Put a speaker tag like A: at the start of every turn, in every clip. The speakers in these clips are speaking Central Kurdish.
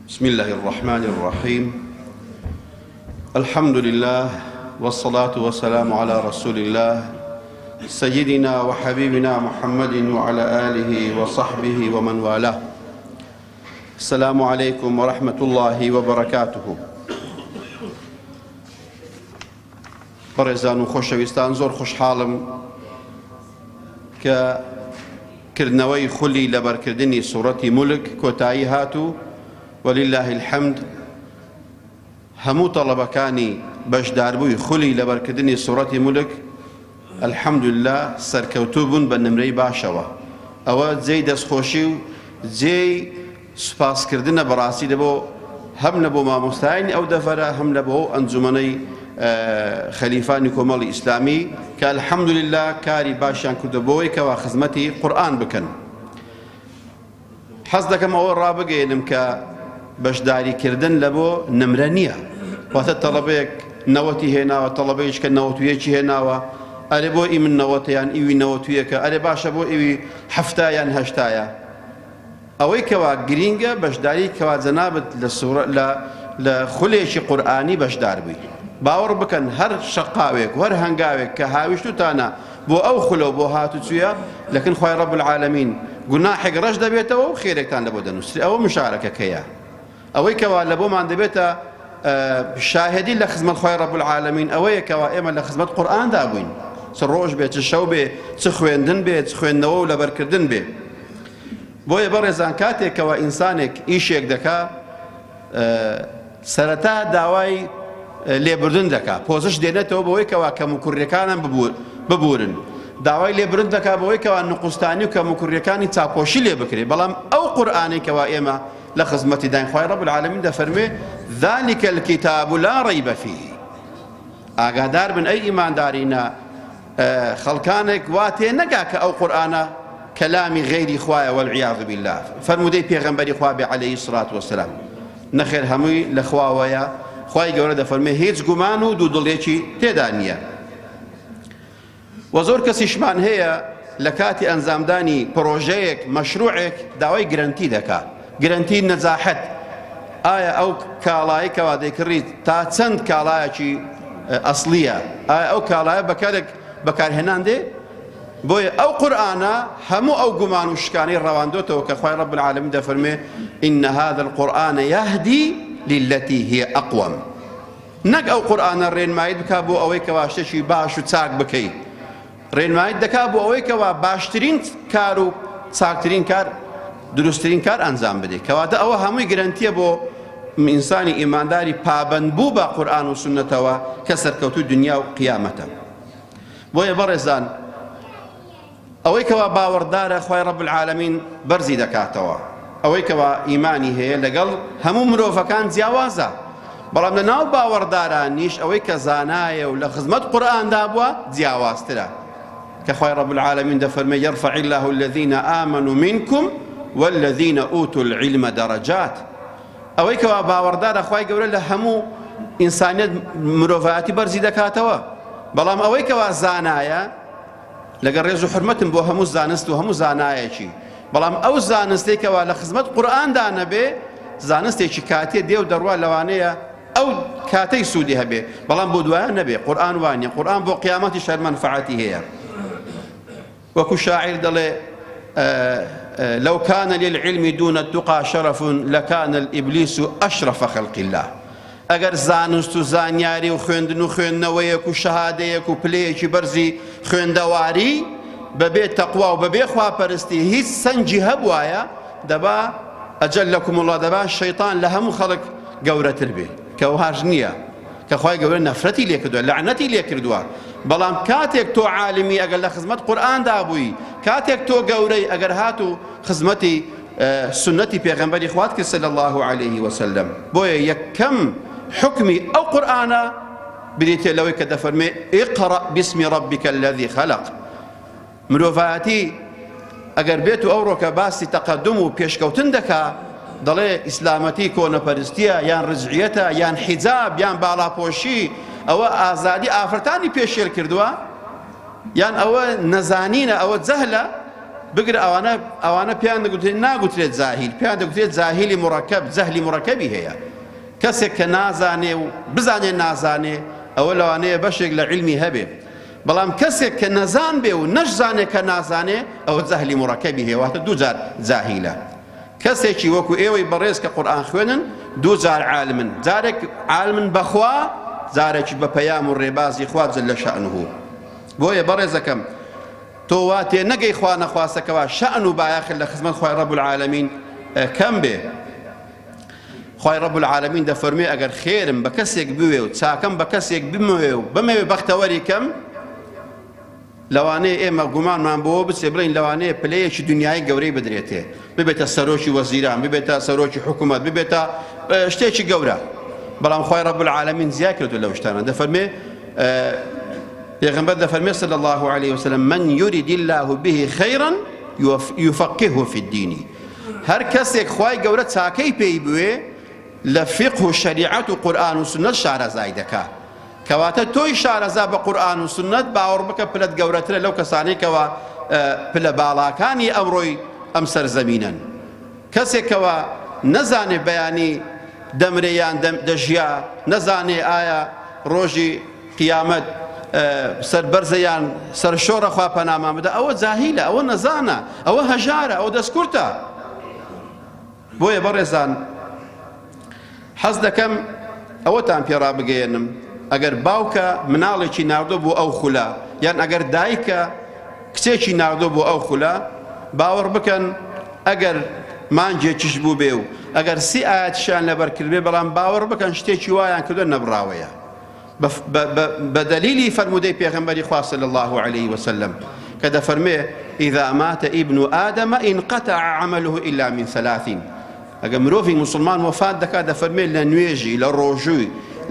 A: بسم الله الرحمن الرحيم. الحمد لله والصلاة والسلام على رسول الله سيدنا وحبيبنا محمد وعلى آله وصحبه ومن والاه. السلام عليكم ورحمة الله وبركاته. بەڕێزان و خۆشەویستان، زۆر خۆشحاڵم کە کردنەوەی خولی لەبەرکردنی سوورەتی مولک کۆتایی هاتوو. ولله الحمد. هەموو تەڵەبەکانی بەشداربووی خولی لەبەرکردنی سوورەتی مولک الحەمدولله سەرکەوتوو بوون بە نمرەی باشەوە. ئەوە جێی دەستخۆشی و جێی سوپاسکردنە بەڕاستی لەبۆ هەم لە بۆ مامۆستایانی ئەو دەفەرە هەم لە بۆ ئەنجومەنەی خەلیفانی کۆمەڵی ئیسلامی کە الحەمدولله کاری باشیان کردو بۆی کەوا خزمەتی قورئان بکەن. حەز دەکەم ئەوە ڕابگەێنم کە بەشداریکردن لە بۆ نمرە نییە. واتە تەڵەبەیەک نەوەتی هێناوە، تەڵەبەیەک کە نەوەتویەکی هێناوە، ئەرێ بۆ ئی من نەوەتەیان ئیوی نەوەتویەکە، ئەرێ باشە بۆ ئیوی هەفتایان هەشتایە. ئەوەی کەوا گرینگە بەشداری کەوا جەنابەت لە خولێکی قورئانی بەشدار بووی. باوەڕ بکەن هەر شەقاوێک و هەر هەنگاوێک کە هاویشتوتانە بۆ ئەو خولە بۆ هاتوچوویە لەکن خوای ڕەب العالەمین گوناحێک ڕەش دەبێتەوە و خێرێکتان لە بۆ دەنووسێت. ئەوە مشارەکەکەیە. ئەوەی کەوا لە بۆمان دەبێتە شاهدی لە خزمەت خوای ڕەب العالەمین ئەوەیە کەوا ئێمە لە خزمەت قورئاندا بووین. چ ڕۆژ بێ، چ شەو بێ، چ خوێندن بێ، چ خوێندنەوە و لەبەرکردن بێ. بۆیە بەڕێزان کاتێکەوە ئینسانێک ئیشێک دەکا سەرەتا داوای لێبوردن دەکا، پۆزش دێنێتەوە بەوەی کەوا کەم و کوڕیەکانم ببورن. داوای لێبوردن دەکا بەوەی کەوا نقوستانی و کەم و کوڕیەکانی چاپۆشی لێ بکرێ. بەڵام ئەو قورئانەی کەوا ئێمە لە خزمەتی داین خوای ڕەب العالەمین دەفەرمێ ذلك الكتاب لا ريب فيه. ئاگادار بن ئەی ئیماندارینە خەڵکانێک وا تێ نەگا کە ئەو قورئانە کەلامی غەیری خوایە والعیاذ بالله. فەرمودەی پێغەمبەری خوا بێ عەلەیهی سڵات وەسەلام نەخێر هەمووی لە خواوەیە. خوای گەورە دەفەرمێ هیچ گومان و دوودڵێکی تێدا نییە. و زۆر کەسیشمان هەیە لە کاتی ئەنجامدانی پرۆژەیەک مەشروعێک داوای گرنتی دەکات، گرنتی نەجاحەت. ئایا ئەو کاڵایی کەوا دەیکڕیت تا چەند کاڵایەکی ئەسڵیە؟ ئایا ئەو کاڵایە بەکارهێنان دێ؟ بۆیە ئەو قورئانە هەموو ئەو گومان و شکانەی ڕەواندۆتەوە کە خوای ڕەب العالەمین دەفەرمێ ئین هذا القورئان یهدی للتی هی ئەقوەم. نەک ئەو قورئانە ڕێنماییت بکات بۆ ئەوەی کەوا شتێکی باش و چاک بکەیت، ڕێنماییت دەکات بۆ ئەوەی کەوا باشترین کار و چاکترین کار، دروستترین کار ئەنجام بدەیت. کەواتە ئەوە هەمووی گرنتیە بۆ ئینسانی ئیمانداری پابەند بوو بە قورئان و سونەتەوە کە سەرکەوتوو دنیا و قیامەتە. بۆیە بەڕێزان ئەوەی کەوا باوەڕدارە خوای ڕەب العالەمین بەرزی دەکاتەوە. ئەوەی کەوا ئیمانی هەیە لەگەڵ هەموو مرۆڤەکان جیاوازە، بەڵام لە ناو باوەڕدارانیش ئەوەی کە زانایە و لە خزمەت قورئاندا بووە جیاوازترە. کە خوای ڕەب العالەمین دەفەرمێ یەرفەع الله الذین آمنوا منکم والذین ئوتوا العلم دەرەجات. ئەوەی کەوا باوەڕدارە خوای گەورە لە هەموو ئینسانیەت مرۆڤایەتی بەرزی دەکاتەوە. بەڵام ئەوەی کەوا زانایە لەگەڵ ڕێز و حرمەتم بۆ هەموو زانست و هەموو زانایەکی، بەڵام ئەو زانستێکەوە لە خزمەت قورئاندا نەبێ زانستێکی کاتێ دێ و دەڕوا لەوانەیە ئەو کاتەی سوودی هەبێ، بەڵام بۆ دوایە نەبێ. قورئان وانیە، قورئان بۆ قیامەتی شەر مەنفعەتی هەیە. وەکو شاعیر دەڵێ لو كان للعلم دون التقى شرف لكان الإبليس أشرف خلق الله. ئەگەر زانست و زانیاری و خوێندن و خوێندنەوەیەک و شەهادەیەک و پلەیەکی بەرزی خوێندەواری بەبێ تەقوا و بەبێ خواپەرستی هیچ سەنجی هەبوایە دەبا ئەجەلەکم الله دەبا شەیطان لە هەموو خەڵک گەورەتر بێ، کە وهاش نییە، کە خوای گەورە نەفرەتی لێ کردووە، لەعنەتی لێ کردووە. بەڵام کاتێک تۆ عالمی ئەگەر لە خزمەت قورئاندا بووی، کاتێک تۆ گەورەی ئەگەر هات و خزمەتی سنەتی پێغەمبەری خوات کرد صلی الله عليه وسلم. بۆیە یەکەم حکمی ئەو قورئانە بریتێ لەوەی کە دەفەرمێ اقرأ باسم ربك الذي خلق. مرۆڤایەتی ئەگەر بێت و ئەو ڕۆکە باسی تەقەدم و پێشکەوتن دەکا، دەڵێ ئیسلامەتی کۆنەپەرستیە یان ڕجعیەتە یان حیجاب یان باڵاپۆشی، ئەوە ئازادی ئافرەتانی پێشێل کردووە، یان ئەوە نەزانینە، ئەوە جەهلە. بقر ئەوانە پیان دەگوترێت ناگوترێت زاهیل، پیان دەگوترێت زاهیلی مڕەکەب، زەهلی مڕەکەبی هەیە. کەسێک کە نازانێ و بزانێ نازانێ ئەوە لەوانەیە بەشێک لە علمی هەبێ، بەڵام کەسێک کە نەزان بێ و نەشزانێ کە نازانێ ئەوە زەهلی مڕەکەبی هەیە، واتە دوو جار جاهیلە. کەسێکی وەکو ئێوەی بەڕێز کە قورئان خوێنن دوو جار عالمن، جارێک عالمن بەخوا، جارێکی بە پەیام و ڕێبازی خوا جەل شەئنه. بۆیە بەڕێزەکەم تۆ وا تێ نەگەی خوا نەخواستەکەوە شەئن و بایەخ لە خزمەت خوای ڕەب العالەمین کەم بێ. خوای ڕەب العالەمین دەفەرمێ ئەگەر خێرم بە کەسێک بوێ و چاکەم بە کەسێک بموێ و بمەوێ بەختەوەری کەم، لەوانەیە ئێمە گومانمان بۆ بچێ بڵین لەوانەیە پلەیەکی دنیای گەورەی بدرێتێ، ببێتە سەرۆکی وەزیران، ببێتە سەرۆکی حکوومەت، ببێتە شتێکی گەورە، بەڵام خوای ڕەب العالەمین زیاد کردو لەو شتانە. دەفەرمێ پێغەمبەر دەفەرمێ صلی الله عليه وسلم من يريد الله به خيرا يفقهه في الدين. هەر کەسێک خوای گەورە چاکەی پێی بوێ لە فقه و شەریعەت و قورئان و سنەت شارەزای دەکات. کەواتە تۆی شارەزا بە قورئان و سنەت باوەڕ بکە پلەت گەورەترە لەو کەسانەی کەوا پلە باڵاکانی ئەمڕۆی ئەم سەرزەمینن. کەسێکەوە نەزانێ بەیانی دەمرێیان دەژیا، نەزانێ ئایا ڕۆژی قیامەت سەربەرزەیان سەرشۆڕە خوا پەنامان بدە، ئەوە جاهیلە، ئەوە نەزانە، ئەوە هەژارە، ئەوە دەستکورتە. بۆیە بەڕێزان حەز دەکەم ئەوەتان پێڕا بگەێنم، ئەگەر باوکە مناڵێکی ناردۆ بۆ ئەو خولە، یان ئەگەر دایکە کچێکی ناردۆ بۆ ئەو خولە، باوەڕ بکەن ئەگەر مانجێکیش بوو بێ و ئەگەر سی ئاەتیشیان لەبەر کردبێ، بەڵام باوەڕ بکەن شتێکی وایان کردو نەبڕاوەیە، بە دەلیلی فەرمودەی پێغەمبەری خوا صلی الله عليه وسلم کە دەفەرمێ إذا مات ابن آدم انقطع عمله إلا من ثلاثين. ئەگەر مرۆڤی مسلمان وفات دەکات دەفەرمێ لە نوێژی، لە ڕۆژووی،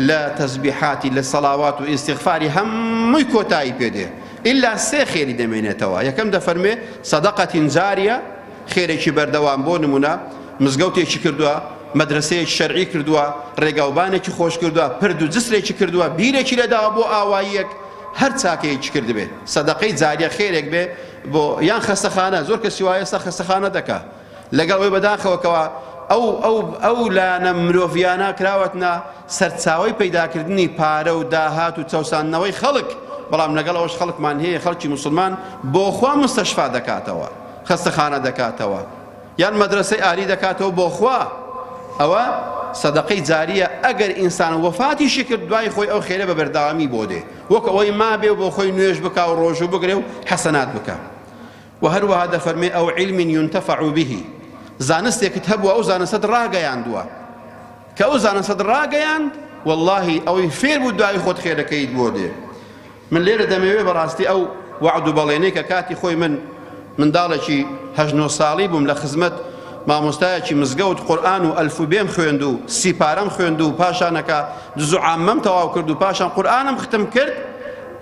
A: لە تەسبیحاتی، لە سەڵاوات و ئیستیغفاری هەمووی کۆتایی پێدێ، ئیلا سێ خێری دەمێنێتەوە. یەکەم دەفەرمێ سەدەقەتین جاریە، خێرێکی بەردەوام، بۆ نمونە مزگەوتێکی کردووە، مەدرسەیەکی شەرعی کردووە، ڕێگاوبانێکی خۆش کردووە، پرد و جسرێکی کردووە، بیرێکی لەداوە بۆ ئاواییەک، هەر چاکەیەکی کردبێ، سەدەقەی جاریە خێرێک بێ بۆ یان خەستەخانە. زۆر کەسی وایە ئێستا خەستەخانە دەکات لەگەڵ ئەوەی بەداخەوەکەوە ئەو لانە مرۆڤیانە کراوەتنە سەرچاوەی پەیداکردنی پارە و داهات و چەوساندنەوەی خەڵک، بەڵام لەگەڵ ئەوەش خەڵکمان هەیە خەڵکی مسلمان بۆ خوا مستەشفا دەکاتەوە، خەستەخانە دەکاتەوە، یان مەدرسەی ئالی دەکاتەوە بۆ خوا. ئەوە سەدەقەی جاریە. ئەگەر ئینسان وەفاتیشی کرد دوای خۆی ئەو خێرە بە بەردەوامی بۆ دێ، وەک ئەوەی مابێ و بۆ خۆی نوێژ بکا و ڕۆژوو بگرێ و حەسەنات بکە. و هەروەها دەفەرمێ ئەو علم ينتفع به، زانستێکت هەبووە ئەو زانستت ڕاگەیاندووە، کە ئەو زانستت ڕاگەیاند واللهی ئەوەی فێر بوو دوای خۆت خێرەکەیت بۆ دێ. من لێرە دەمەوێ بەڕاستی ئەو وعد و بەڵێنەی کە کاتی خۆی من منداڵێکی 8 ساڵی بووم لە خزمەت مامۆستایەکی مزگەوت قورئان و ئەلفوبێم خوێند و سیپارەم خوێند و پاشانەکە جزء عامەم تەواو کرد و پاشان قورئانم ختم کرد.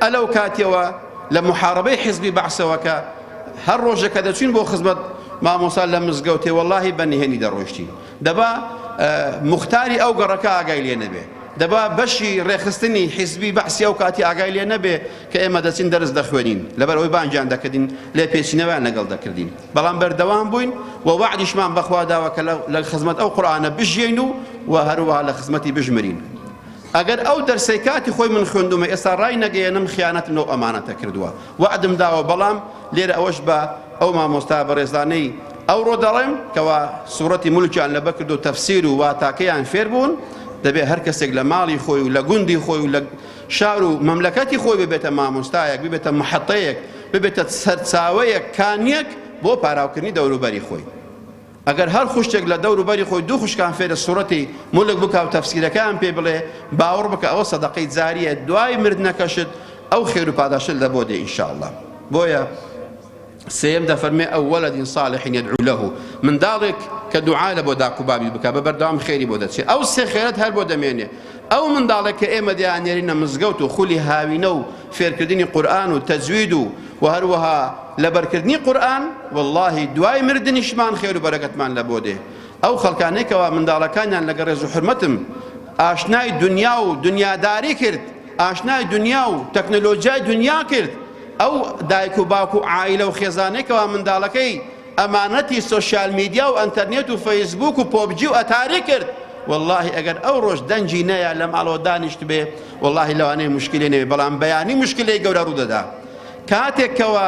A: ئەلەو کاتیەوە لە محارەبەی حیزبی بەعسەوەکە هەر ڕۆژێکە دەچین بۆ خزمەت مامۆستا لە مزگەوتێ واللهی بەنهێنی دەڕۆیشتین. دەبا مختاری ئەو گەڕەکە ئاگای لێ نەبێ، دەبا بەشی ڕێخستنی حیزبی بەعسی ئەو کاتی ئاگای لێ نەبێ کە ئێمە دەچین دەرس دەخوێنین، لەبەر ئەوەی بانجان دەکردین لێ پێچینەوەیان لەگەڵ دەکردین، بەڵام بەردەوام بووین و وعدیشمان بەخوا داوە کە لە خزمەت ئەو قورئانە بژێین و هەروەها لە خزمەتی بژمرین. ئەگەر ئەو دەرسەی کاتی خۆی من خوێندومە ئێستا ڕای نەگەیەنم خیانەتم لەو ئەمانەتە کردووە، وعدم داوە، بەڵام لێرە ئەوەش بە ئەو مامۆستا بەڕێزانەی ئەوڕۆ دەڕێم کەوا سوورەتی مولکیان لەبەر کرد و تەفسیر و واتاکەیان فێر بوون. دەبێت هەر کەسێک لە ماڵی خۆی و لە گوندی خۆی و لە شار و مەملەکەتی خۆی ببێتە مامۆستایەک، ببێتە محەتەیەک، ببێتە سەرچاوەیەک، کانیەک بۆ پاراوکردنی دەوروبەری خۆی. ئەگەر هەر خوشتێک لە دەوروبەری خۆی دوو خوشکان فێرە سوورەتی مولک بکە و تەفسیرەکان پێ بڵێ، باوەڕ بکە ئەوە سەدەقەی جاریە، دوای مردنەکەشت ئەو خێر و پاداشت لە بۆ دێ ئینشاءالله. بۆیە سێم دەفەرمێ ئەو وەلەدین صالحین یەدعو لەه، منداڵێک کە دوعای لە بۆ داکوبابی بکە بە بەردەوام خێری بۆ دەچێت، ئەو سێ خێرەت هەر بۆ دەمێنێ. ئەو منداڵێک کە ئێمە دەیانێرینە مزگەوت و خولی هاوینە و فێرکردنی قورئان و تەجوید و هەروەها لەبەرکردنی قورئان، واللهی دوای مردنیشمان خێر و بەرەکەتمان لە بۆ دێ. ئەو خەڵکانەی کەوا منداڵەکانیان لەگە ڕێز و حرمەتم ئاشنای دنیا و دنیاداری کرد، ئاشنای دنیا و تەکنۆلۆژیای دنیا کرد، ئەو دایک و باوک و عائیلە و خێزانێکەوە منداڵەکەی ئەمانەتی سۆشیال میدیا و ئەنتەرنێت و فەیسبوک و پۆبجی و ئەتاری کرد، والله ئەگەر ئەو ڕۆژ دەنجی نەیە لە ماڵەوە دانیشت بێ، والله لەوانەیە مشکلێ نەوێ، بەڵام بەیانی مشکلەی گەورە ڕوودەدا. کاتێکەوە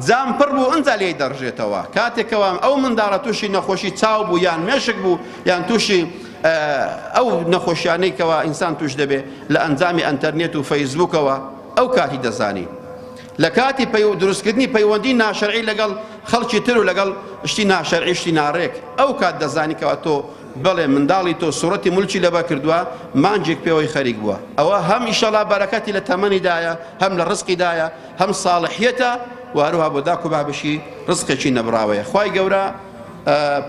A: جام پڕ بوو ئەنجا لێی دەڕژێتەوە، کاتێکەوە ئەو منداڵە تووشی نەخۆشی چاو بوو یان مێشک بوو یان تووشی ئەو نەخۆشیانەی کەەوە ئینسان توش دەبێ لە ئەنجامی ئەنتەرنێت و فەیسبوکەوە ئەو کاتی دەزانی. لە کاتی دروستکردنی پەیوەندی ناشەرعی لەگەڵ خەڵکی تر و لەگەڵ شتی ناشەرعی شتی ناڕێک، ئەو کات دەزانیکەوە تۆ بەڵێ منداڵی تۆ سوڕەتی مولکی لەبە کردووە، مانجێک پێوەی خەریک بووە. ئەوە هەم ئیشەڵا بەرەکەتی لە تەمەنیدایە، هەم لە ڕزقیدایە، هەم ساڵحیەتە و هەروها بۆ داک و بابشی ڕزقێکی نەبراوەیە. خوای گەورە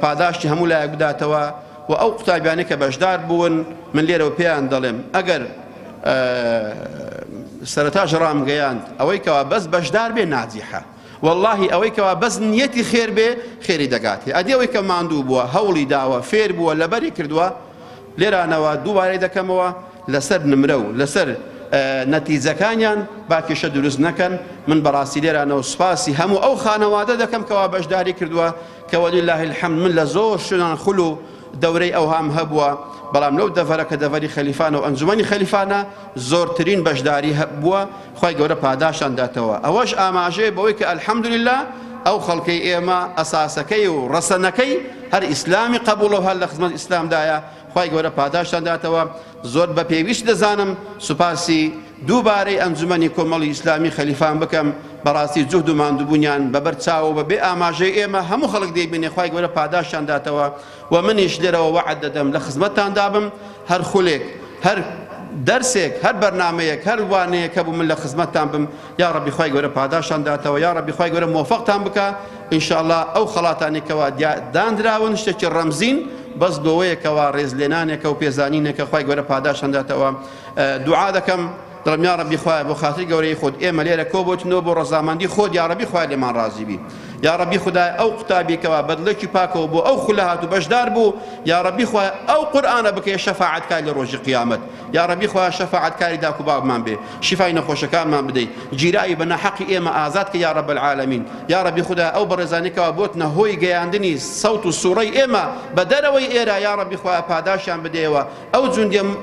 A: پاداشتی هەموو لایەک بداتەوە و ئەو قوتابیانەی کە بەشدار بوون من لێرەوە پێیان دەڵێم ئەگەر سەرەتاش ڕامگەیاند ئەوەی کەوا بەس بەشدار بێ ناجیحە، واللهی ئەوەی کەوا بەس نیەتی خێر بێ خێری دەگاتی. ئەدی ئەوەی کە ماندوو بووە هەوڵی داوە فێر بووە لەبەری کردووە، لێرانەوە دووبارەی دەکەمەوە لەسەر نمرە و لەسەر نەتیجەکانیان باکێشە دروست نەکەن. من بەڕاستی لێرانەوە سوپاسی هەموو ئەو خانەوادە دەکەم کەوا بەشداری کردووە کە وەلیلله الحەمد من لە زۆر شوێنان خول و دەورەی ئەوهام هەبووە، بەڵام لەو دەڤەرە کە دەڤەری خەلیفانە و ئەنجومەنی خەلیفانە زۆرترین بەشداری بووە، خوای گەورە پاداشان داتەوە. ئەوەش ئاماژەیە بەوەی کە ئەلحەمدولله ئەو خەڵکەی ئێمە ئەساسەکەی و ڕەسەنەکەی هەر ئیسلامی قبوڵە و هەر لە خزمەت ئیسلامدایە، خوای گەورە پاداشان داتەوە. زۆر بە پێویست دەزانم سوپاسی دووبارەی ئەنجومەنی کۆمەڵی ئیسلامی خەلیفان بکەم، بەڕاستی جوهد و ماندووبوونیان بەبەر چاوە و بەبێ ئاماژەی ئێمە هەموو خەڵک دەیبینێ، خوای گەورە پاداشان داتەوە. و منیش لێرەوە وەعد دەدەم لە خزمەتتاندا بم، هەر خولێک هەر دەرسێک هەر بەرنامەیەک هەر وانەیەک هەبوو من لە خزمەتتان بم، یا ڕەبی خوای گەورە پاداشان داتەوە، یا ڕەبی خوای گەورە مۆفەقتان بکە ئینشاءالله. ئەو خەڵاتانێکەوە دانراون شتێکی ڕەمزین بەس بۆوەیەکەوە ڕێزلێنانێکە و پێزانینێکە خوای گەورە پاداشان داتەوە. دوعا دەکەم دڵم یا ڕەبی خوایە بۆ خاتری گەورەی خۆت ئێمە لێرە کۆبوتنەوە بۆ ڕەزامەندی خۆت، یا ڕەبی خوای لێمان ڕازی بی، یا ڕەبی خودای ئەو قوتابێکەوە بەدڵێکی پاکەوە بۆ ئەو خولە هات و بەشدار بوو، یا ڕەبی خوای ئەو قورئانە بکەیە شەفاعەتکار لە ڕۆژی قیامەت، یا ڕەبی خوای شەفاعەتکاری داک و باوکمان بێ، شیفای نەخۆشەکانمان بدەیت، جیرایی بە نەحەقی ئێمە ئازاد کە یا ڕەب العالەمین، یا ڕەبی خودای ئەو بەڕێزانێکەوە بۆتنە هۆی گەیاندنی سەوت و سوڕەی ئێمە بە دەرەوەی ئێرە، یا ڕەبی خوای پاداشیان بدەیەوە.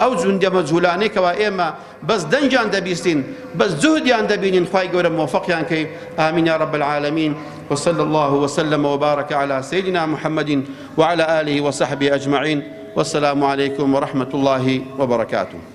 A: ئەو جوندە مەجهولانێکەوە ئێمە بەس دەنجیان دەبیستین، بەس جوهدیان دەبینین، خوای گەورە مۆفەقیان کەی. آمین یا رب العالمین. وصلى الله وسلم وبارك على سيدنا محمد وعلى آله وصحبه أجمعين، والسلام عليكم ورحمة الله وبركاته.